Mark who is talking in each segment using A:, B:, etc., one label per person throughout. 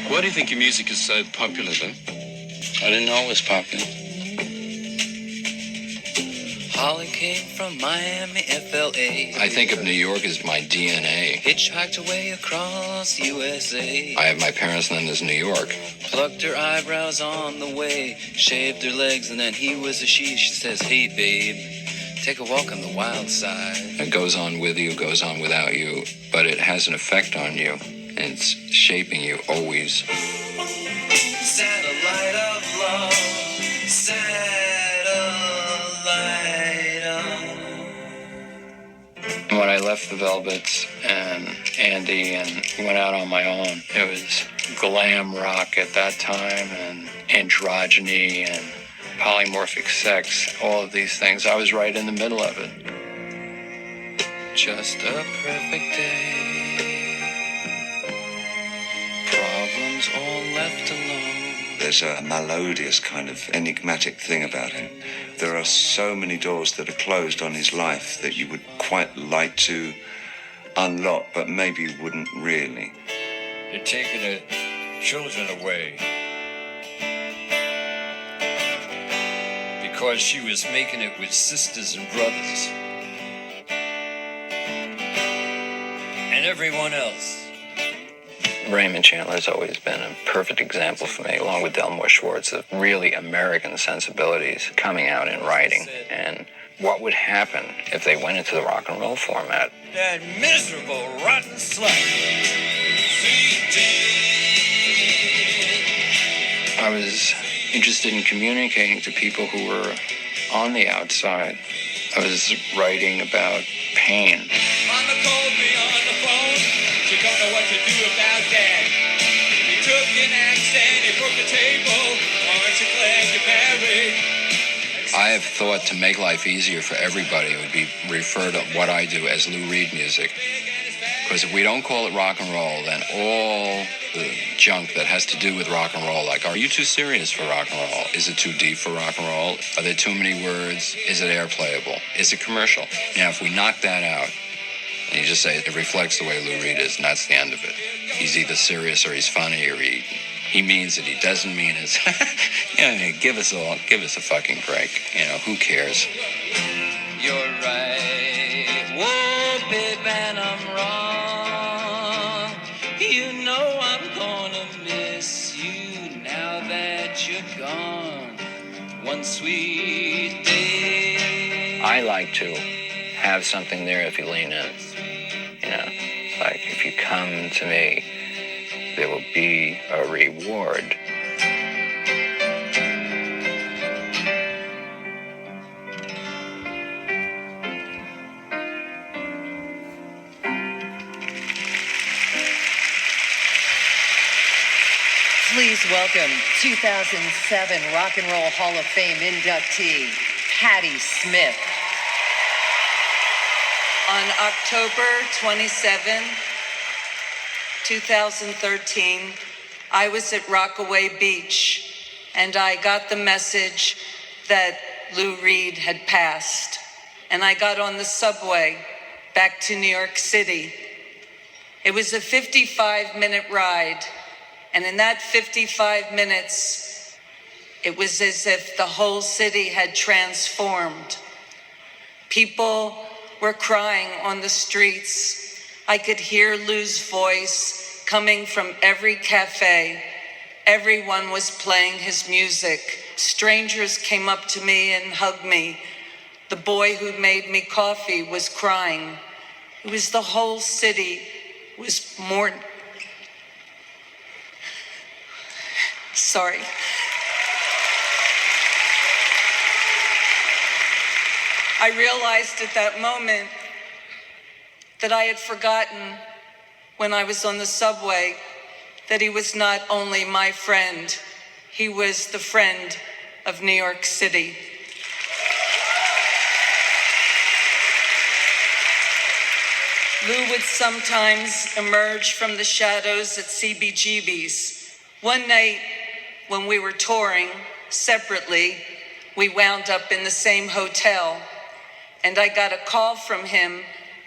A: Why do you think your music is so popular, then?
B: I didn't know it was popular. Holly came from Miami, FLA. I think of New York as my DNA. Hitchhiked away across USA. I have my parents' name as New York. Plucked her eyebrows on the way, shaved her legs, and then he was a she. She says, hey, babe, take a walk on the wild side. It goes on with you, goes on without you, but it has an effect on you, and it's shaping you always. Satellite of love, satellite of... When I left the Velvets and Andy and went out on my own, it was glam rock at that time and androgyny and polymorphic sex, all of these things. I was right in the middle of it. Just a perfect day. Problems all left alone.
C: There's a melodious kind of enigmatic thing about him. There are so many doors that are closed on his life that you would quite like to unlock, but maybe wouldn't really.
D: They're taking the children away because she was making it with sisters and brothers and everyone else.
B: Raymond Chandler's always been a perfect example for me, along with Delmore Schwartz, of really American sensibilities coming out in writing. And what would happen if they went into the rock and roll format?
D: That miserable, rotten slut.
B: I was interested in communicating to people who were on the outside. I was writing about pain.
D: Mama called me on the phone. She don't know what to do about that. He took an axe and he broke the table. Aren't you glad you're married?
B: I have thought to make life easier for everybody, it would be refer to what I do as Lou Reed music. Because if we don't call it rock and roll, then all the junk that has to do with rock and roll, like, are you too serious for rock and roll? Is it too deep for rock and roll? Are there too many words? Is it airplayable? Is it commercial? Now, if we knock that out, and you just say it reflects the way Lou Reed is, and that's the end of it. He's either serious or he's funny, or he means it, he doesn't mean it. Yeah, give us a fucking break. You know, who cares? You're right. Whoa, babe, and I'm wrong. You know I'm gonna miss you now that you're gone. One sweet day. I like to have something there if you lean in. You know, like if you come to me, there will be a reward.
E: Please welcome 2007 Rock and Roll Hall of Fame inductee, Patti Smith.
F: On October 27, 2013, I was at Rockaway Beach, and I got the message that Lou Reed had passed. And I got on the subway back to New York City. It was a 55-minute ride, and in that 55 minutes, it was as if the whole city had transformed. People were crying on the streets. I could hear Lou's voice coming from every cafe. Everyone was playing his music. Strangers came up to me and hugged me. The boy who made me coffee was crying. It was the whole city was mourning. Sorry. I realized at that moment that I had forgotten when I was on the subway that he was not only my friend, he was the friend of New York City. Lou would sometimes emerge from the shadows at CBGB's. One night when we were touring separately, we wound up in the same hotel. And I got a call from him,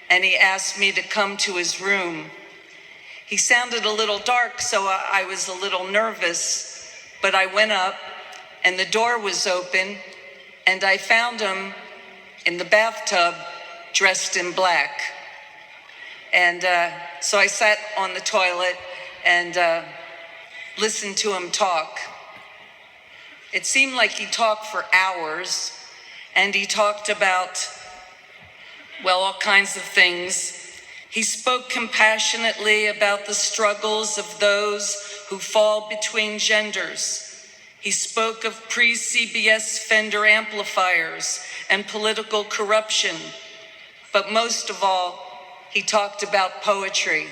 F: and he asked me to come to his room. He sounded a little dark, so I was a little nervous, but I went up and the door was open and I found him in the bathtub dressed in black. And so I sat on the toilet and listened to him talk. It seemed like he talked for hours, and he talked about, well, all kinds of things. He spoke compassionately about the struggles of those who fall between genders. He spoke of pre-CBS Fender amplifiers and political corruption. But most of all, he talked about poetry.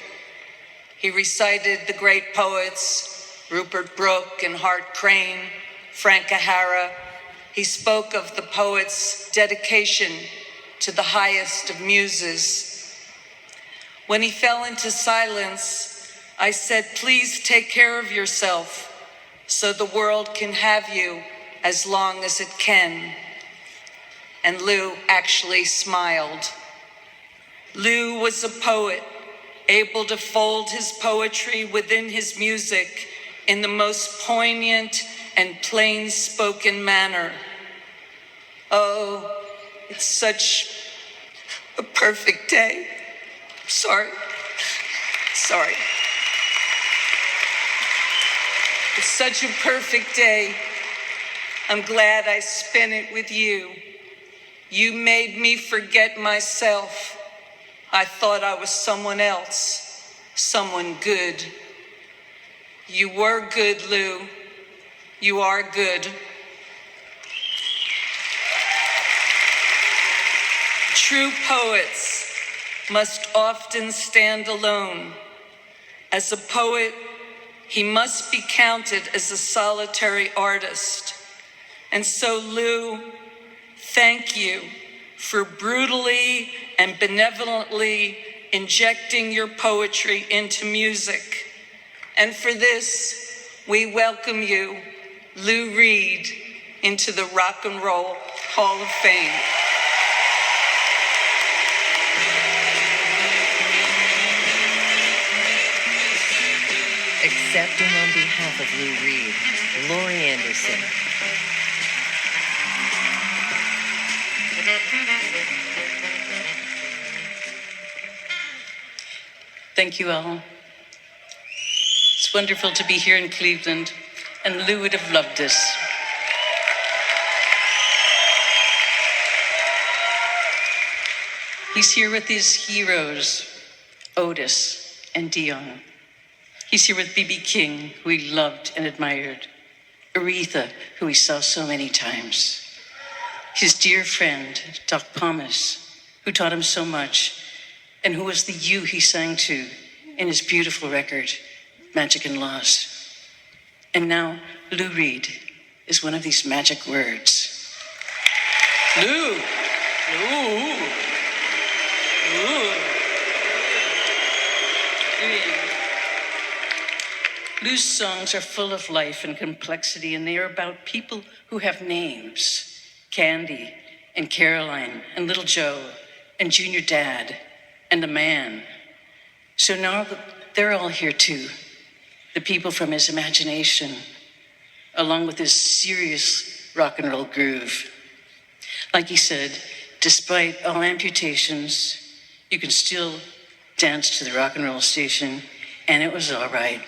F: He recited the great poets, Rupert Brooke and Hart Crane, Frank O'Hara. He spoke of the poet's dedication to the highest of muses. When he fell into silence, I said, please take care of yourself so the world can have you as long as it can. And Lou actually smiled. Lou was a poet, able to fold his poetry within his music in the most poignant and plain-spoken manner. Oh, it's such a perfect day. Sorry. It's such a perfect day. I'm glad I spent it with you. You made me forget myself. I thought I was someone else, someone good. You were good, Lou. You are good. True poets must often stand alone. As a poet, he must be counted as a solitary artist. And so, Lou, thank you for brutally and benevolently injecting your poetry into music. And for this, we welcome you, Lou Reed, into the Rock and Roll Hall of Fame.
E: Accepting on behalf of Lou Reed, Laurie Anderson.
G: Thank you all. It's wonderful to be here in Cleveland, and Lou would have loved this. He's here with his heroes, Otis and Dion. He's here with B.B. King, who he loved and admired, Aretha, who he saw so many times, his dear friend, Doc Pomus, who taught him so much, and who was the you he sang to in his beautiful record, Magic and Loss. And now, Lou Reed is one of these magic words. Lou! Lou! Lou! Lou's songs are full of life and complexity, and they are about people who have names. Candy and Caroline and Little Joe and Junior Dad and the man. So now they're all here too. The people from his imagination, along with his serious rock and roll groove. Like he said, despite all amputations, you can still dance to the rock and roll station, and it was all right.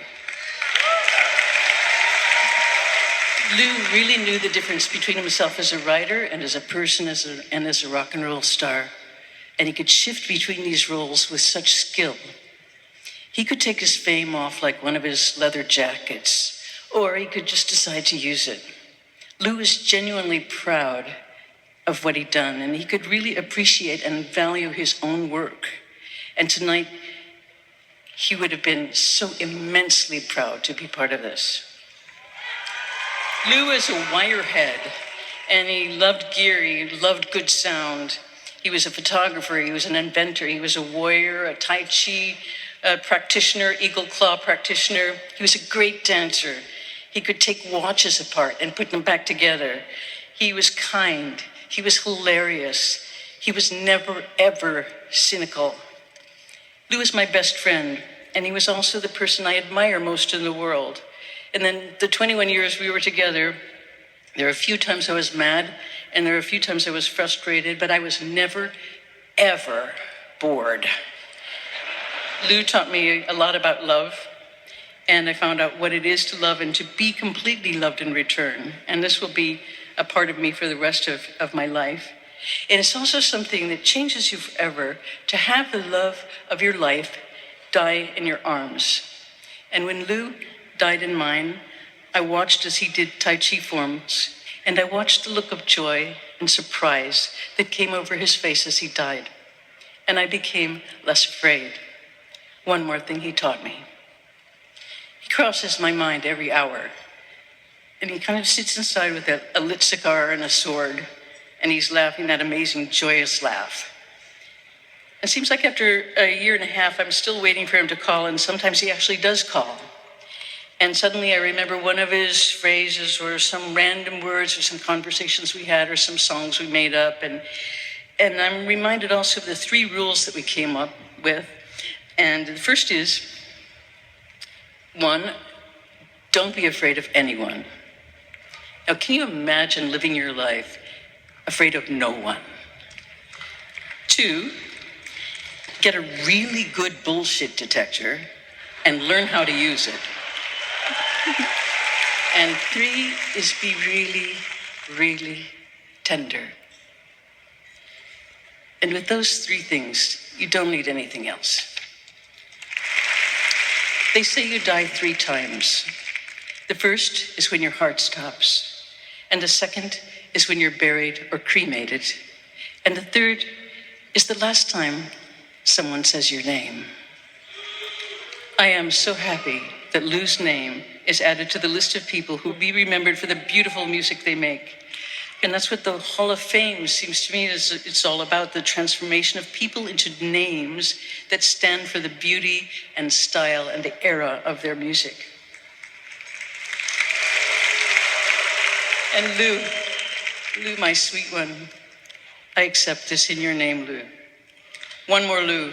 G: Lou really knew the difference between himself as a writer and as a person and as a rock and roll star. And he could shift between these roles with such skill. He could take his fame off like one of his leather jackets, or he could just decide to use it. Lou was genuinely proud of what he'd done, and he could really appreciate and value his own work. And tonight, he would have been so immensely proud to be part of this. Lou was a wirehead, and he loved gear, he loved good sound. He was a photographer, he was an inventor, he was a warrior, a Tai Chi practitioner, Eagle Claw practitioner. He was a great dancer. He could take watches apart and put them back together. He was kind, he was hilarious. He was never, ever cynical. Lou was my best friend And he was also the person I admire most in the world. And then the 21 years we were together, there were a few times I was mad, and there were a few times I was frustrated, but I was never, ever bored. Lou taught me a lot about love, and I found out what it is to love and to be completely loved in return. And this will be a part of me for the rest of my life. And it's also something that changes you forever, to have the love of your life die in your arms. And when Lou died in mine, I watched as he did Tai Chi forms, and I watched the look of joy and surprise that came over his face as he died. And I became less afraid. One more thing he taught me. He crosses my mind every hour, and he kind of sits inside with a lit cigar and a sword, and he's laughing that amazing, joyous laugh. It seems like after a year and a half, I'm still waiting for him to call, and sometimes he actually does call. And suddenly I remember one of his phrases or some random words or some conversations we had or some songs we made up. And I'm reminded also of the 3 rules that we came up with. And the first is, 1, don't be afraid of anyone. Now, can you imagine living your life afraid of no one? 2, get a really good bullshit detector and learn how to use it. And 3 is be really, really tender. And with those 3 things, you don't need anything else. They say you die 3 times. The first is when your heart stops. And the second is when you're buried or cremated. And the third is the last time someone says your name. I am so happy that Lou's name is added to the list of people who will be remembered for the beautiful music they make. And that's what the Hall of Fame seems to me is. It's all about the transformation of people into names that stand for the beauty and style and the era of their music. And Lou, my sweet one, I accept this in your name, Lou. One more Lou.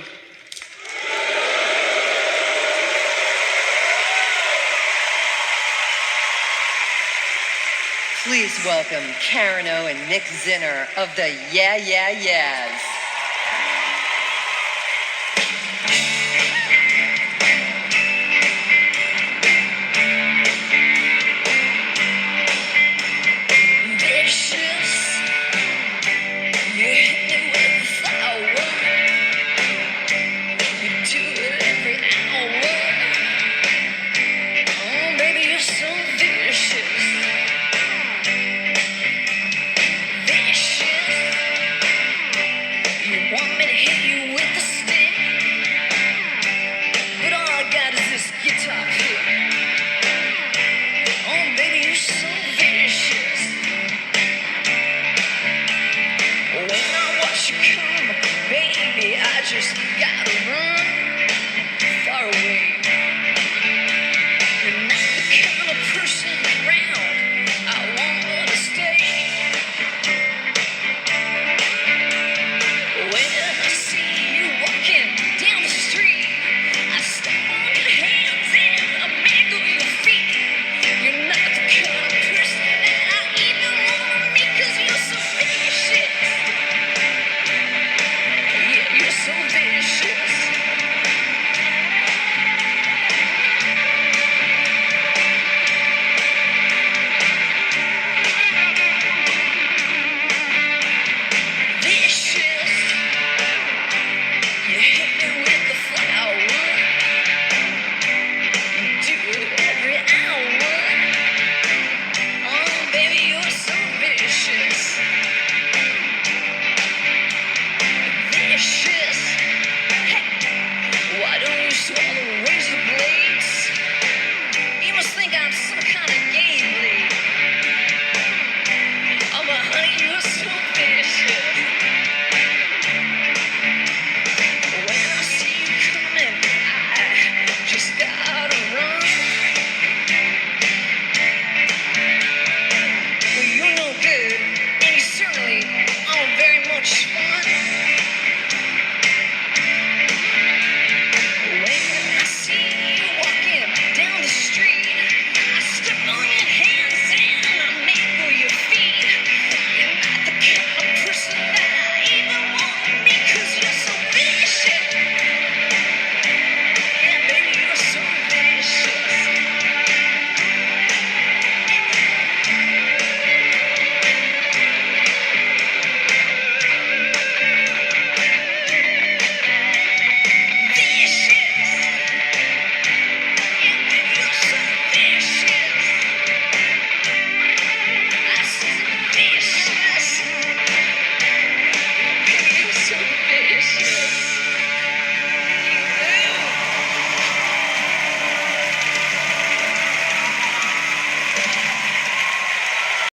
E: Please welcome Karen O and Nick Zinner of the Yeah Yeah Yeahs.